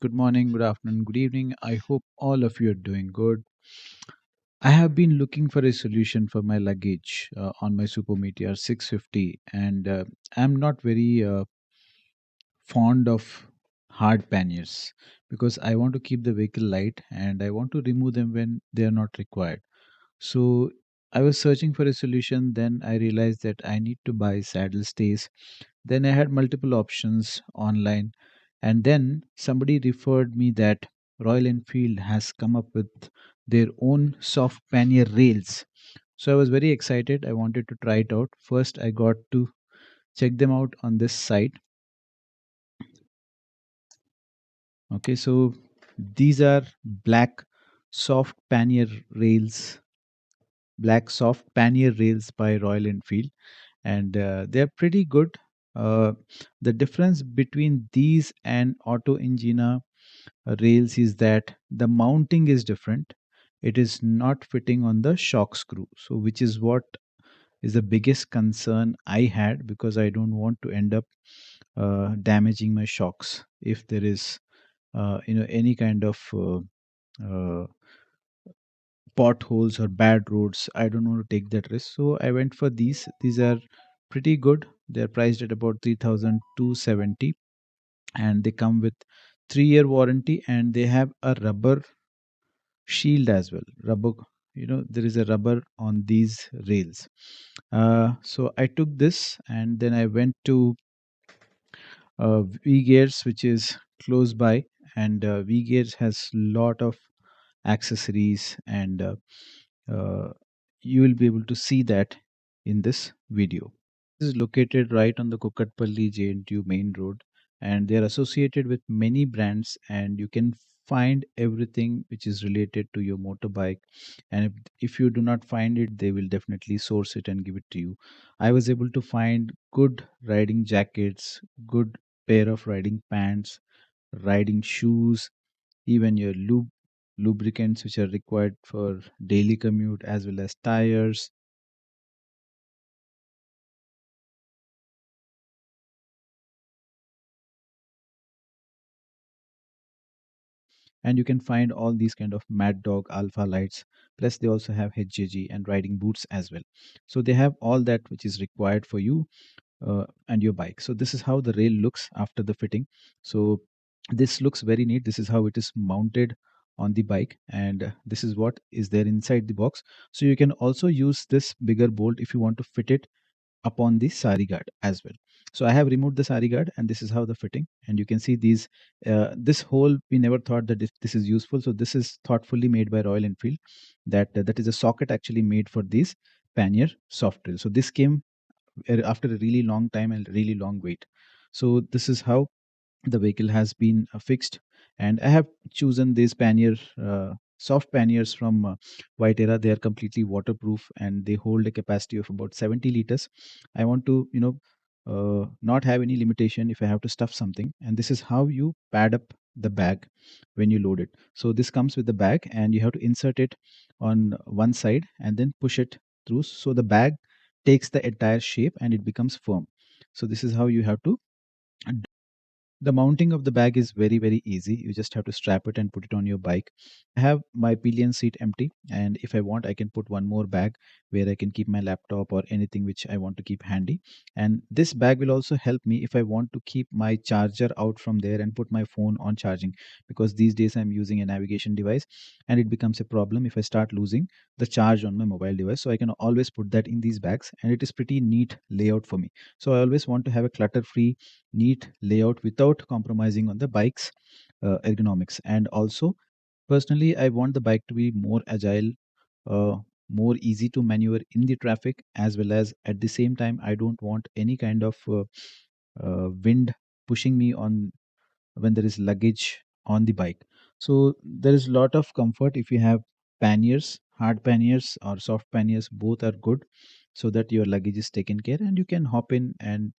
good morning, good afternoon, good evening. I hope all of you are doing good. I have been looking for a solution for my luggage on my Super Meteor 650, and I'm not very fond of hard panniers because I want to keep the vehicle light and I want to remove them when they are not required. So I was searching for a solution, then I realized that I need to buy saddle stays. Then I had multiple options online, and then somebody referred me that Royal Enfield has come up with their own soft pannier rails. So I was very excited. I wanted to try it out. First, I got to check them out on this site. Okay, so these are black soft pannier rails, black soft pannier rails by Royal Enfield, and they're pretty good. The difference between these and Auto Engina rails is that the mounting is different. It is not fitting on the shock screw, so which is what is the biggest concern I had, because I don't want to end up damaging my shocks if there is any kind of uh, potholes or bad roads. I don't want to take that risk, so I went for these are pretty good. They're priced at about 3270, and they come with 3-year warranty, and they have a rubber shield as well. Rubber, there is a rubber on these rails. So I took this and then I went to V Gears, which is close by, and V Gears has lot of accessories, and uh, you will be able to see that in this video. This is located right on the Kukatpalli JNTU main road, and they are associated with many brands, and you can find everything which is related to your motorbike. And if you do not find it, they will definitely source it and give it to you. I was able to find good riding jackets, good pair of riding pants, riding shoes, even your lubricants which are required for daily commute, as well as tires. And you can find all these kind of Mad Dog Alpha lights. Plus they also have HJG and riding boots as well. So they have all that which is required for you and your bike. So this is how the rail looks after the fitting. So this looks very neat. This is how it is mounted on the bike, and this is what is there inside the box. So you can also use this bigger bolt if you want to fit it upon the sari guard as well. So I have removed the sari guard, and this is how the fitting. And you can see these, this hole, we never thought that this is useful. So this is thoughtfully made by Royal Enfield. That is a socket actually made for these pannier soft rail. So this came after a really long time and really long wait. So this is how the vehicle has been fixed, and I have chosen these pannier soft panniers from White Era. They are completely waterproof and they hold a capacity of about 70 liters. I want to not have any limitation if I have to stuff something, and this is how you pad up the bag when you load it. So this comes with the bag, and you have to insert it on one side and then push it through, so the bag takes the entire shape and it becomes firm. So this is how you have to. The mounting of the bag is very, very easy. You just have to strap it and put it on your bike. I have my pillion seat empty, and if I want, I can put one more bag where I can keep my laptop or anything which I want to keep handy. And this bag will also help me if I want to keep my charger out from there and put my phone on charging, because these days I'm using a navigation device and it becomes a problem if I start losing the charge on my mobile device. So I can always put that in these bags, and it is pretty neat layout for me. So I always want to have a clutter free, neat layout without compromising on the bike's ergonomics. And also, personally, I want the bike to be more agile, uh, more easy to maneuver in the traffic, as well as at the same time, I don't want any kind of wind pushing me on when there is luggage on the bike. So there is a lot of comfort if you have panniers, hard panniers or soft panniers, both are good, so that your luggage is taken care and you can hop in and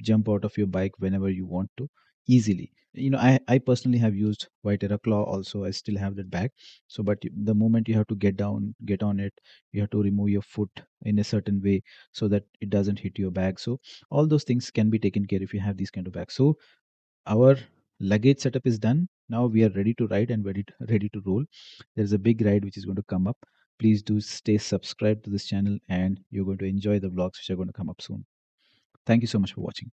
jump out of your bike whenever you want to easily. I personally have used White Era Claw also. I still have that bag. So but the moment you have to get down, get on it, you have to remove your foot in a certain way so that it doesn't hit your bag. So all those things can be taken care if you have these kind of bags. So our luggage setup is done. Now we are ready to ride and ready to roll. There's a big ride which is going to come up. Please do stay subscribed to this channel, and you're going to enjoy the vlogs which are going to come up soon. Thank you so much for watching.